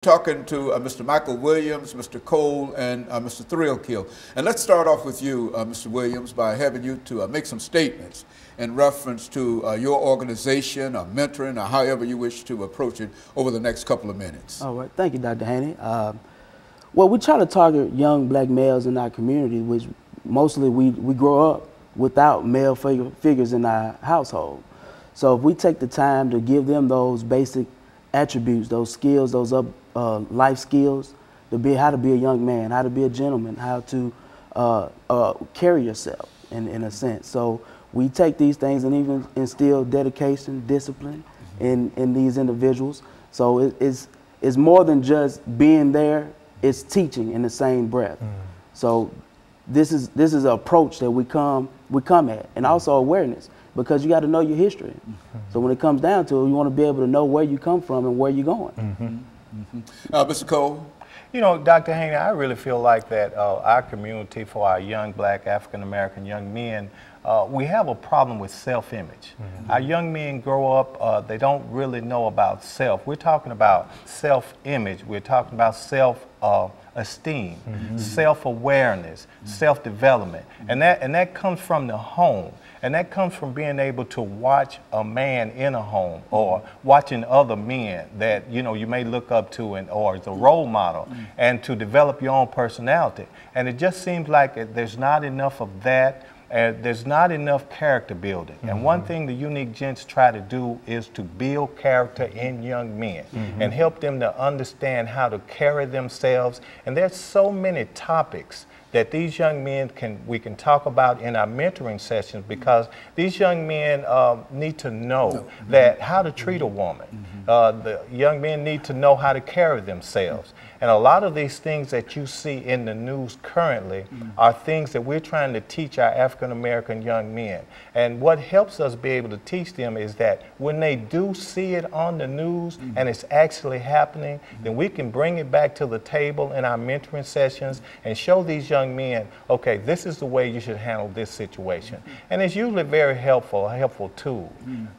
Talking to Mr. Michael Williams, Mr. Cole, and Mr. JThrealkill. And let's start off with you, Mr. Williams, by having you to make some statements in reference to your organization or mentoring or however you wish to approach it over the next couple of minutes. All right. Thank you, Dr. Haney. Well, we try to target young black males in our community, which mostly we grow up without male figures in our household. So if we take the time to give them those basic attributes, those skills, those life skills, how to be a young man, how to be a gentleman, how to carry yourself in a sense. So we take these things and even instill dedication, discipline in these individuals. So it's more than just being there, it's teaching in the same breath. So this is an approach that we come at, and also awareness, because you got to know your history. So when it comes down to it, you want to be able to know where you come from and where you're going. Mr. Cole? You know, Dr. Haney, I really feel like that our community, for our young black African-American young men, we have a problem with self-image. Our young men grow up, they don't really know about self. We're talking about self-image. We're talking about self-esteem, self-awareness, self-development. And that comes from the home. And that comes from being able to watch a man in a home, or watching other men that you may look up to, or as a role model, and to develop your own personality. And it just seems like there's not enough of that. There's not enough character building. And one thing the Unique Gents try to do is to build character in young men and help them to understand how to carry themselves. And there's so many topics that these young men we can talk about in our mentoring sessions, because these young men need to know that how to treat a woman. The young men need to know how to carry themselves. And a lot of these things that you see in the news currently are things that we're trying to teach our African-American young men. And what helps us be able to teach them is that when they do see it on the news and it's actually happening, then we can bring it back to the table in our mentoring sessions and show these young men, okay, this is the way you should handle this situation. And it's usually very helpful, a helpful tool.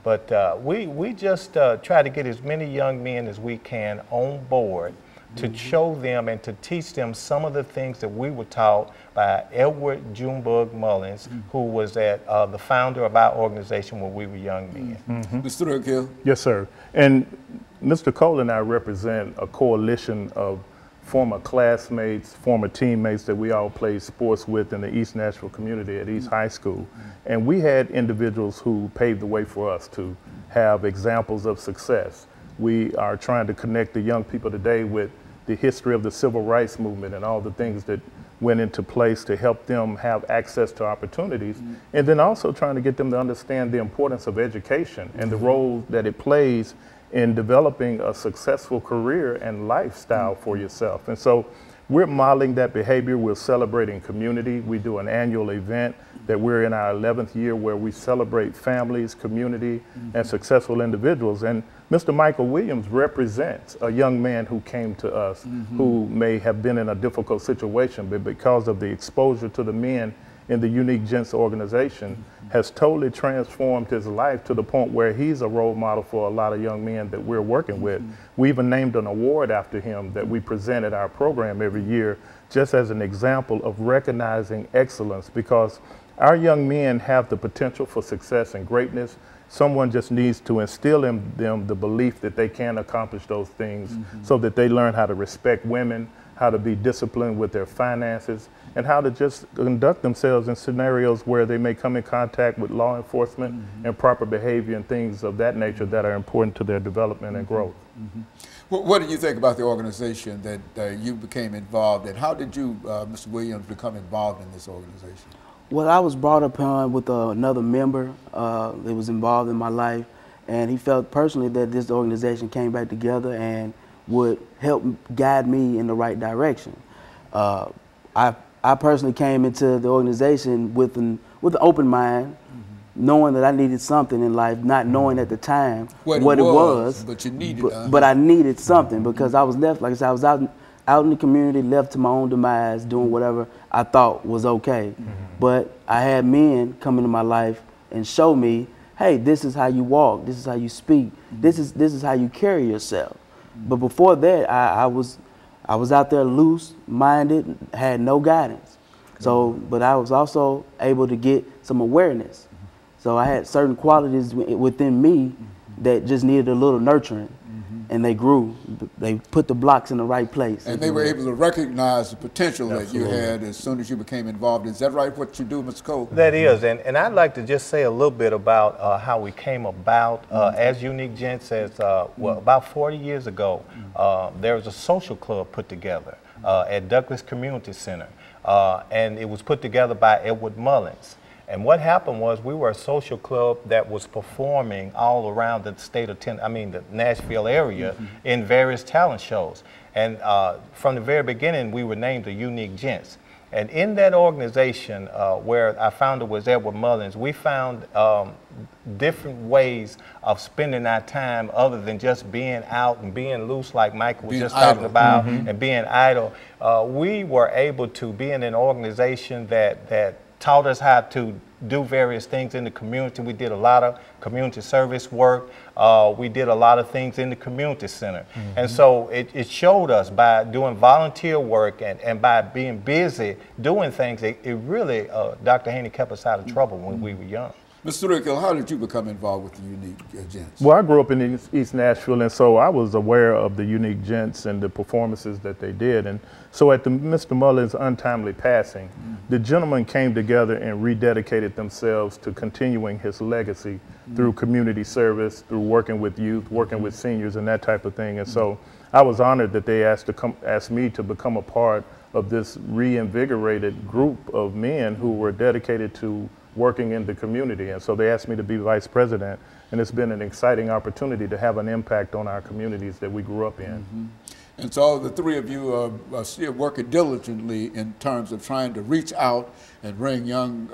But we just try to get as many young men as we can on board to show them and to teach them some of the things that we were taught by Edward Junebug Mullins, who was the founder of our organization when we were young men. Mr. JThrealkill? Yes, sir. And Mr. Cole and I represent a coalition of former classmates, former teammates that we all played sports with in the East Nashville community at East High School. And we had individuals who paved the way for us to have examples of success. We are trying to connect the young people today with the history of the civil rights movement and all the things that went into place to help them have access to opportunities, and then also trying to get them to understand the importance of education and the role that it plays in developing a successful career and lifestyle for yourself. And so we're modeling that behavior. We're celebrating community. We do an annual event that we're in our 11th year, where we celebrate families, community, and successful individuals. And Mr. Michael Williams represents a young man who came to us who may have been in a difficult situation, but because of the exposure to the men in the Unique Gents organization, has totally transformed his life to the point where he's a role model for a lot of young men that we're working with. We even named an award after him that we present at our program every year, just as an example of recognizing excellence, because our young men have the potential for success and greatness. Someone just needs to instill in them the belief that they can accomplish those things, so that they learn how to respect women, how to be disciplined with their finances, and how to just conduct themselves in scenarios where they may come in contact with law enforcement and proper behavior and things of that nature that are important to their development and growth. What did you think about the organization that you became involved in? How did you, Mr. Williams, become involved in this organization? Well, I was brought upon with another member that was involved in my life, and he felt personally that this organization came back together and would help guide me in the right direction. I personally came into the organization with an open mind, knowing that I needed something in life, not knowing at the time what it was. But you needed but I needed something, because I was left, like I said, I was out in the community, left to my own demise, doing whatever I thought was okay. But I had men come into my life and show me, hey, this is how you walk, this is how you speak, this is how you carry yourself. But before that, I was out there loose-minded, had no guidance. So, but I was also able to get some awareness. So I had certain qualities within me that just needed a little nurturing, and they grew. They put the blocks in the right place. And they were able to recognize the potential that you had as soon as you became involved. Is that right, what you do, Mr. Cole? That is, and I'd like to just say a little bit about how we came about as Unique Gents. As well, about 40 years ago, there was a social club put together at Douglas Community Center, and it was put together by Edward Mullins. And what happened was we were a social club that was performing all around the state of the Nashville area in various talent shows. And from the very beginning, we were named the Unique Gents. And in that organization, where our founder was Edward Mullins, we found different ways of spending our time other than just being out and being loose, like Michael was just talking about, and being idle. We were able to be in an organization that taught us how to do various things in the community. We did a lot of community service work. We did a lot of things in the community center. And so it showed us by doing volunteer work and by being busy doing things, it really, Dr. Haney kept us out of trouble when we were young. Mr. JThrealkill, how did you become involved with the Unique Gents? Well, I grew up in East Nashville, and so I was aware of the Unique Gents and the performances that they did. And so at Mr. Mullins' untimely passing, the gentlemen came together and rededicated themselves to continuing his legacy through community service, through working with youth, working with seniors, and that type of thing. And so I was honored that they asked me to become a part of this reinvigorated group of men who were dedicated to working in the community. And so they asked me to be vice president, and it's been an exciting opportunity to have an impact on our communities that we grew up in. And so the three of you are still working diligently in terms of trying to reach out and bring young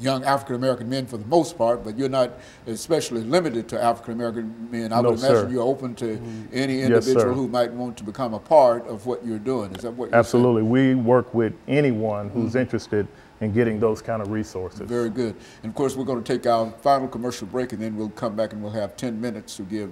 African-American men for the most part, but you're not especially limited to African-American men. I would imagine you're open to any individual who might want to become a part of what you're doing. Is that what you're saying? Absolutely. We work with anyone who's interested in getting those kind of resources. Very good. And of course, we're going to take our final commercial break, and then we'll come back and we'll have 10 minutes to give